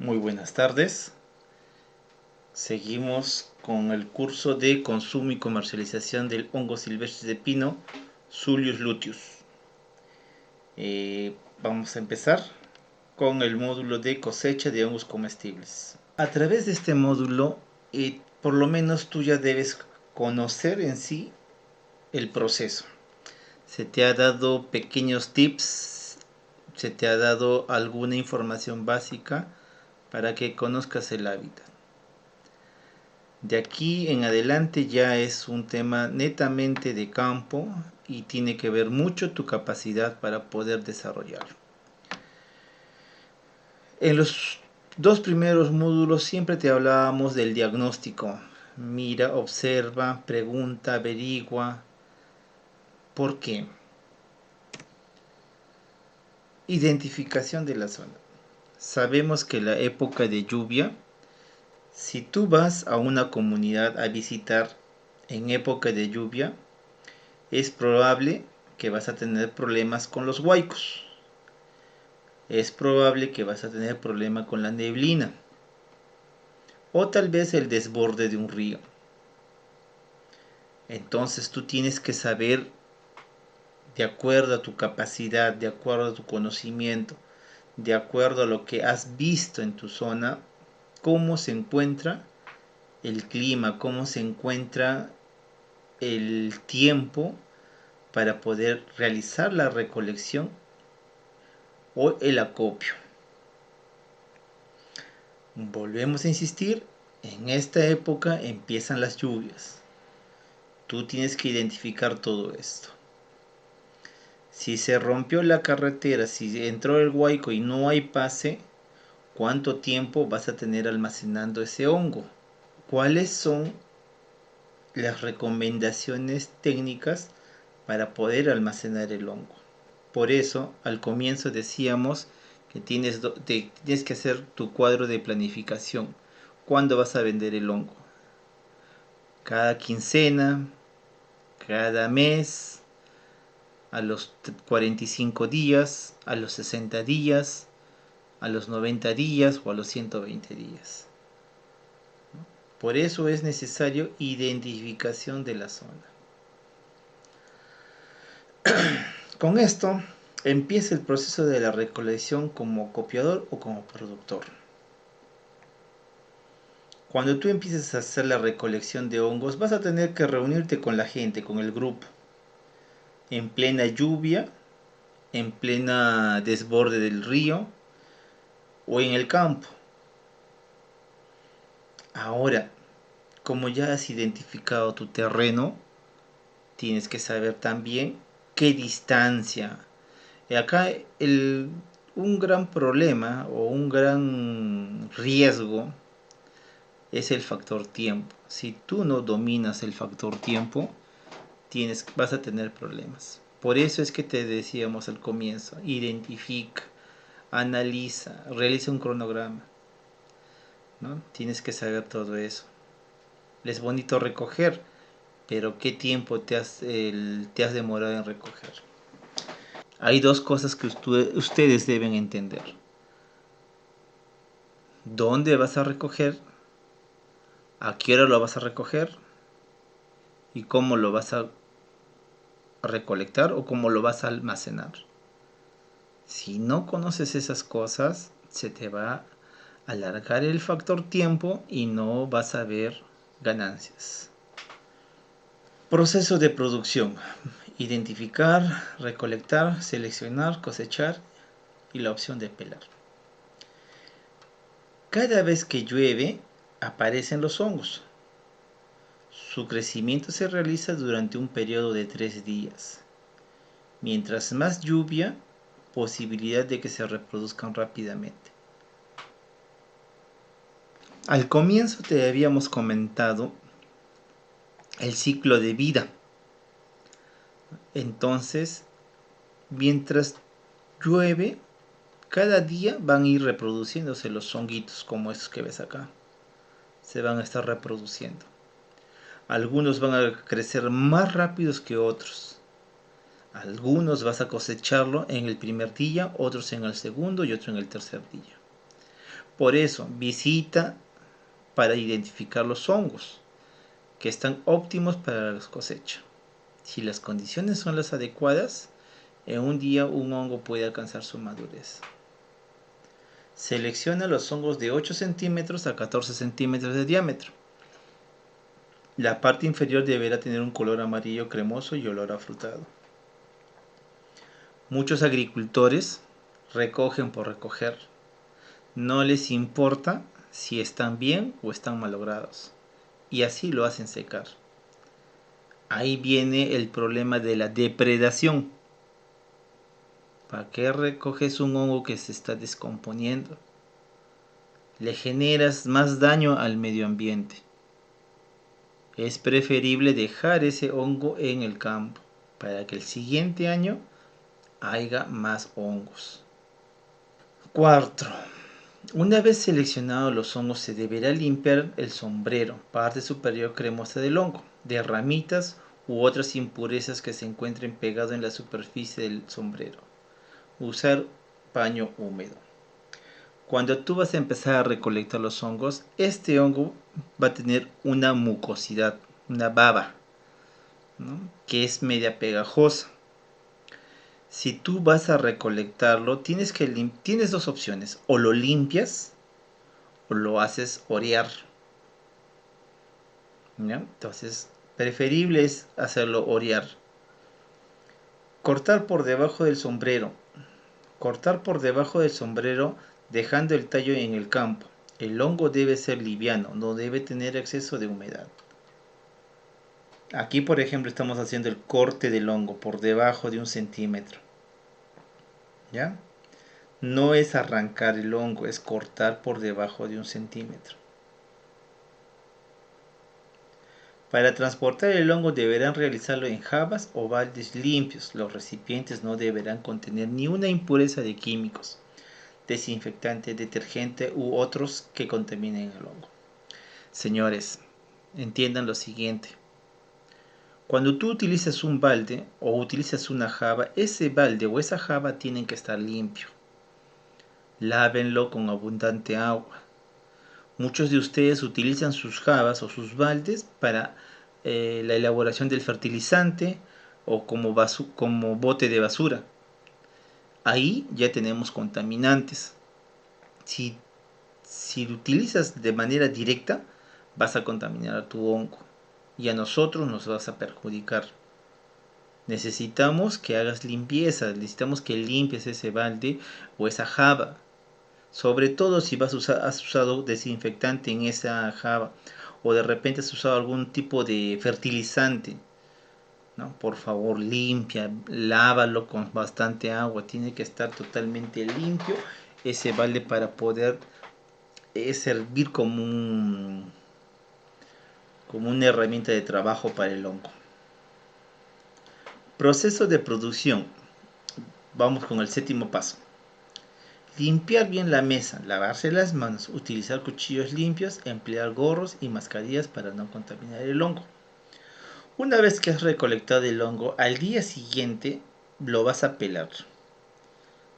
Muy buenas tardes. Seguimos con el curso de consumo y comercialización del hongo silvestre de pino, Sulius luteus. Vamos a empezar con el módulo de cosecha de hongos comestibles. A través de este módulo, por lo menos tú ya debes conocer en sí el proceso. Se te ha dado pequeños tips, se te ha dado alguna información básica para que conozcas el hábitat. De aquí en adelante ya es un tema netamente de campo y tiene que ver mucho tu capacidad para poder desarrollarlo. En los dos primeros módulos siempre te hablábamos del diagnóstico. Mira, observa, pregunta, averigua. ¿Por qué? Identificación de la zona. Sabemos que la época de lluvia, si tú vas a una comunidad a visitar en época de lluvia, es probable que vas a tener problemas con los huaicos. Es probable que vas a tener problemas con la neblina. O tal vez el desborde de un río. Entonces tú tienes que saber, de acuerdo a tu capacidad, de acuerdo a tu conocimiento, de acuerdo a lo que has visto en tu zona, cómo se encuentra el clima, cómo se encuentra el tiempo para poder realizar la recolección o el acopio. Volvemos a insistir, en esta época empiezan las lluvias. Tú tienes que identificar todo esto. Si se rompió la carretera, si entró el huaico y no hay pase, ¿cuánto tiempo vas a tener almacenando ese hongo? ¿Cuáles son las recomendaciones técnicas para poder almacenar el hongo? Por eso, al comienzo decíamos que tienes que hacer tu cuadro de planificación. ¿Cuándo vas a vender el hongo? Cada quincena, cada mes, a los 45 días, a los 60 días, a los 90 días o a los 120 días. Por eso es necesario identificación de la zona. Con esto empieza el proceso de la recolección como copiador o como productor. Cuando tú empieces a hacer la recolección de hongos, vas a tener que reunirte con la gente, con el grupo, en plena lluvia, en plena desborde del río o en el campo. Ahora, como ya has identificado tu terreno, tienes que saber también qué distancia. Y acá un gran problema o un gran riesgo es el factor tiempo. Si tú no dominas el factor tiempo, vas a tener problemas. Por eso es que te decíamos al comienzo, identifica, analiza, realiza un cronograma, ¿no? Tienes que saber todo eso. Es bonito recoger, pero ¿qué tiempo te has demorado en recoger? Hay dos cosas que ustedes deben entender. ¿Dónde vas a recoger? ¿A qué hora lo vas a recoger? ¿Y cómo lo vas a recolectar o cómo lo vas a almacenar? Si no conoces esas cosas, se te va a alargar el factor tiempo y no vas a ver ganancias. Proceso de producción. Identificar, recolectar, seleccionar, cosechar y la opción de pelar. Cada vez que llueve, aparecen los hongos. Su crecimiento se realiza durante un periodo de 3 días. Mientras más lluvia, posibilidad de que se reproduzcan rápidamente. Al comienzo te habíamos comentado el ciclo de vida. Entonces, mientras llueve, cada día van a ir reproduciéndose los honguitos como estos que ves acá. Se van a estar reproduciendo. Algunos van a crecer más rápidos que otros. Algunos vas a cosecharlo en el primer día, otros en el segundo y otros en el tercer día. Por eso, visita para identificar los hongos que están óptimos para la cosecha. Si las condiciones son las adecuadas, en un día un hongo puede alcanzar su madurez. Selecciona los hongos de 8 centímetros a 14 centímetros de diámetro. La parte inferior deberá tener un color amarillo cremoso y olor afrutado. Muchos agricultores recogen por recoger. No les importa si están bien o están malogrados. Y así lo hacen secar. Ahí viene el problema de la depredación. ¿Para qué recoges un hongo que se está descomponiendo? Le generas más daño al medio ambiente. Es preferible dejar ese hongo en el campo para que el siguiente año haya más hongos. Cuarto, una vez seleccionados los hongos se deberá limpiar el sombrero, parte superior cremosa del hongo, de ramitas u otras impurezas que se encuentren pegado en la superficie del sombrero. Usar paño húmedo. Cuando tú vas a empezar a recolectar los hongos, este hongo va a tener una mucosidad, una baba, ¿no? Que es media pegajosa. Si tú vas a recolectarlo, tienes dos opciones: o lo limpias o lo haces orear, ¿ya? Entonces, preferible es hacerlo orear. Cortar por debajo del sombrero. Cortar por debajo del sombrero dejando el tallo en el campo. El hongo debe ser liviano, no debe tener exceso de humedad. Aquí, por ejemplo, estamos haciendo el corte del hongo por debajo de 1 centímetro. ¿Ya? No es arrancar el hongo, es cortar por debajo de 1 centímetro. Para transportar el hongo deberán realizarlo en jabas o baldes limpios. Los recipientes no deberán contener ni una impureza de químicos, desinfectante, detergente u otros que contaminen el hongo. Señores, entiendan lo siguiente. Cuando tú utilizas un balde o utilizas una jaba, ese balde o esa jaba tienen que estar limpio. Lávenlo con abundante agua. Muchos de ustedes utilizan sus jabas o sus baldes para la elaboración del fertilizante o como bote de basura. Ahí ya tenemos contaminantes. Si, si lo utilizas de manera directa, vas a contaminar a tu hongo y a nosotros nos vas a perjudicar. Necesitamos que hagas limpieza, necesitamos que limpies ese balde o esa jaba. Sobre todo si has usado desinfectante en esa jaba o de repente has usado algún tipo de fertilizante, ¿no? Por favor, limpia, lávalo con bastante agua. Tiene que estar totalmente limpio ese balde para poder servir como una herramienta de trabajo para el hongo. Proceso de producción. Vamos con el séptimo paso. Limpiar bien la mesa, lavarse las manos, utilizar cuchillos limpios, emplear gorros y mascarillas para no contaminar el hongo. Una vez que has recolectado el hongo, al día siguiente lo vas a pelar.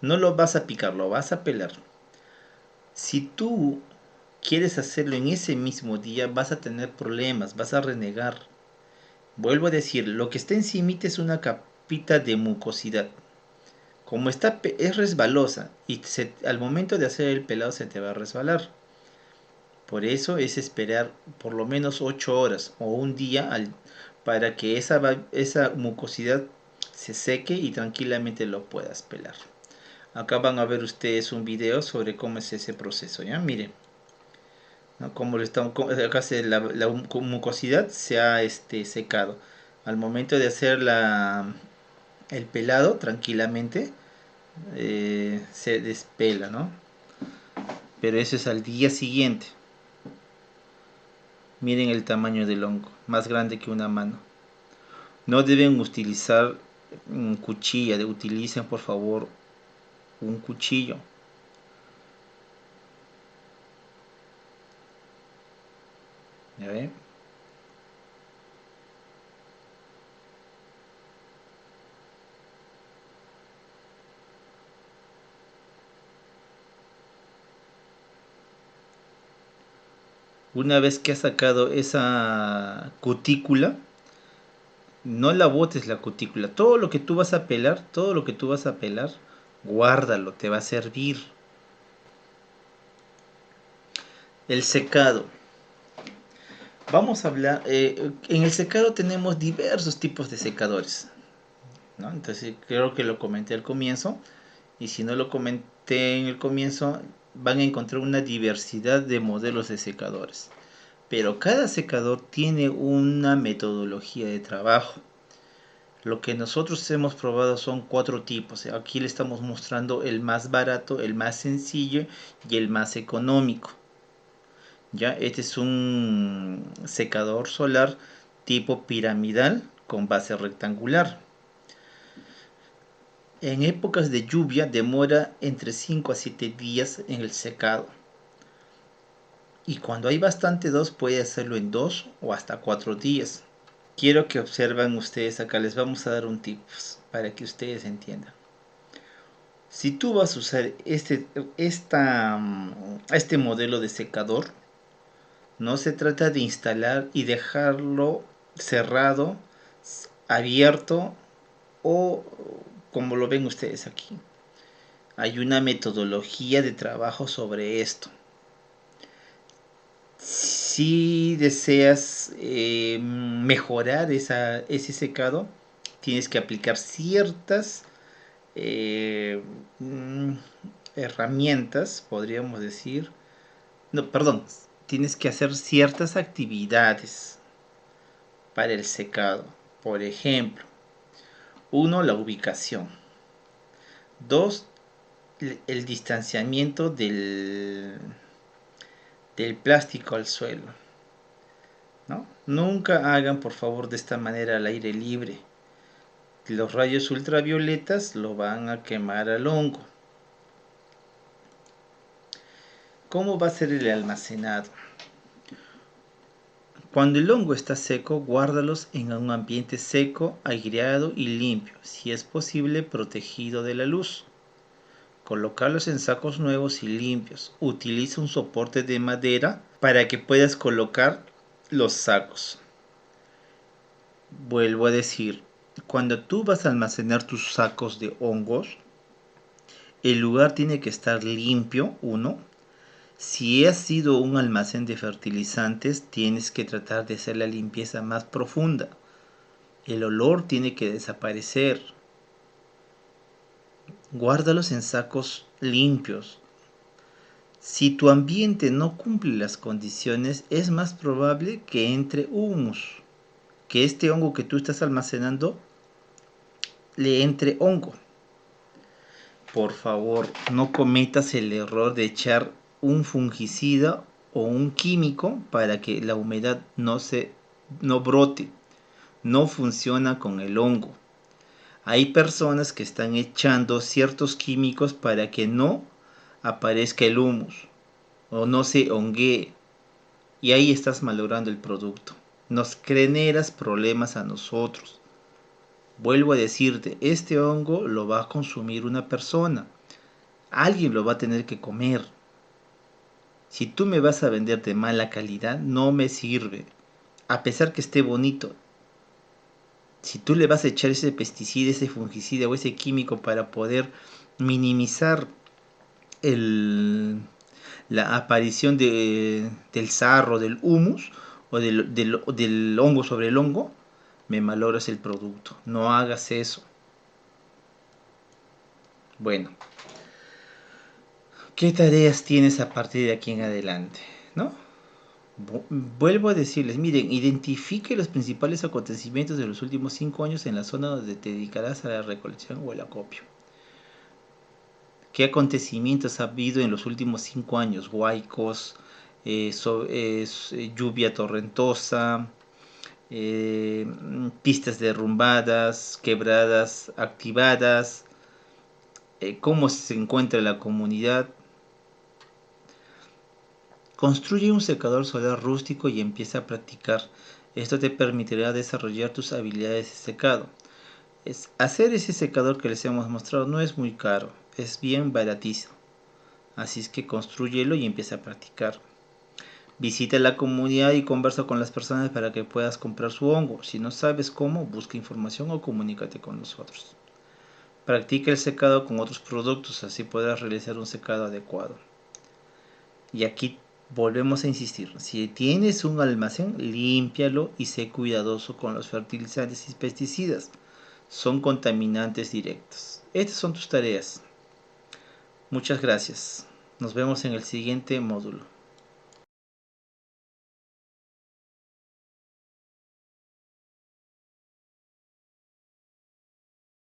No lo vas a picar, lo vas a pelar. Si tú quieres hacerlo en ese mismo día, vas a tener problemas, vas a renegar. Vuelvo a decir, lo que está encimita es una capita de mucosidad. Como es resbalosa y al momento de hacer el pelado se te va a resbalar. Por eso es esperar por lo menos 8 horas o un día para que esa mucosidad se seque y tranquilamente lo puedas pelar. Acá van a ver ustedes un video sobre cómo es ese proceso, ¿ya? Miren, ¿no? Acá la mucosidad se ha secado. Al momento de hacer el pelado, tranquilamente se despela, ¿no? Pero eso es al día siguiente. Miren el tamaño del hongo, más grande que una mano. No deben utilizar cuchilla, utilicen por favor un cuchillo. ¿Ya ven? Una vez que has sacado esa cutícula, no la botes la cutícula. Todo lo que tú vas a pelar, guárdalo, te va a servir. El secado. Vamos a hablar, en el secado tenemos diversos tipos de secadores, ¿no? Entonces creo que lo comenté al comienzo, y si no lo comenté en el comienzo, van a encontrar una diversidad de modelos de secadores. Pero cada secador tiene una metodología de trabajo. Lo que nosotros hemos probado son 4 tipos. Aquí le estamos mostrando el más barato, el más sencillo y el más económico. Ya, este es un secador solar tipo piramidal con base rectangular. En épocas de lluvia demora entre 5 a 7 días en el secado. Y cuando hay bastante dos puede hacerlo en 2 o hasta 4 días. Quiero que observen ustedes acá, les vamos a dar un tip para que ustedes entiendan. Si tú vas a usar este modelo de secador, no se trata de instalar y dejarlo cerrado, abierto o como lo ven ustedes aquí. Hay una metodología de trabajo sobre esto. Si deseas mejorar ese secado, tienes que aplicar ciertas eh, mm, herramientas, podríamos decir. No, perdón, tienes que hacer ciertas actividades para el secado. Por ejemplo, uno, la ubicación. Dos, el distanciamiento del plástico al suelo, ¿no? Nunca hagan, por favor, de esta manera al aire libre. Los rayos ultravioletas lo van a quemar al hongo. ¿Cómo va a ser el almacenado? Cuando el hongo está seco, guárdalos en un ambiente seco, aireado y limpio, si es posible protegido de la luz. Colocarlos en sacos nuevos y limpios. Utiliza un soporte de madera para que puedas colocar los sacos. Vuelvo a decir, cuando tú vas a almacenar tus sacos de hongos, el lugar tiene que estar limpio, uno. Si ha sido un almacén de fertilizantes, tienes que tratar de hacer la limpieza más profunda. El olor tiene que desaparecer. Guárdalos en sacos limpios. Si tu ambiente no cumple las condiciones, es más probable que entre humus, que este hongo que tú estás almacenando le entre hongo. Por favor, no cometas el error de echar un fungicida o un químico para que la humedad no brote. No funciona con el hongo. Hay personas que están echando ciertos químicos para que no aparezca el humus o no se honguee, y ahí estás malogrando el producto. Nos generas problemas a nosotros. Vuelvo a decirte, este hongo lo va a consumir una persona. Alguien lo va a tener que comer. Si tú me vas a vender de mala calidad, no me sirve. A pesar que esté bonito. Si tú le vas a echar ese pesticida, ese fungicida o ese químico para poder minimizar la aparición del sarro, del humus o del hongo sobre el hongo, me malogras el producto. No hagas eso. Bueno, ¿qué tareas tienes a partir de aquí en adelante? ¿No? Vuelvo a decirles, miren, identifique los principales acontecimientos de los últimos 5 años en la zona donde te dedicarás a la recolección o el acopio. ¿Qué acontecimientos ha habido en los últimos 5 años? Huaicos, lluvia torrentosa, pistas derrumbadas, quebradas activadas, cómo se encuentra la comunidad. Construye un secador solar rústico y empieza a practicar. Esto te permitirá desarrollar tus habilidades de secado. Hacer ese secador que les hemos mostrado no es muy caro, es bien baratizo. Así es que constrúyelo y empieza a practicar. Visita la comunidad y conversa con las personas para que puedas comprar su hongo. Si no sabes cómo, busca información o comunícate con nosotros. Practica el secado con otros productos, así podrás realizar un secado adecuado. Y aquí volvemos a insistir, si tienes un almacén, límpialo y sé cuidadoso con los fertilizantes y pesticidas. Son contaminantes directos. Estas son tus tareas. Muchas gracias. Nos vemos en el siguiente módulo.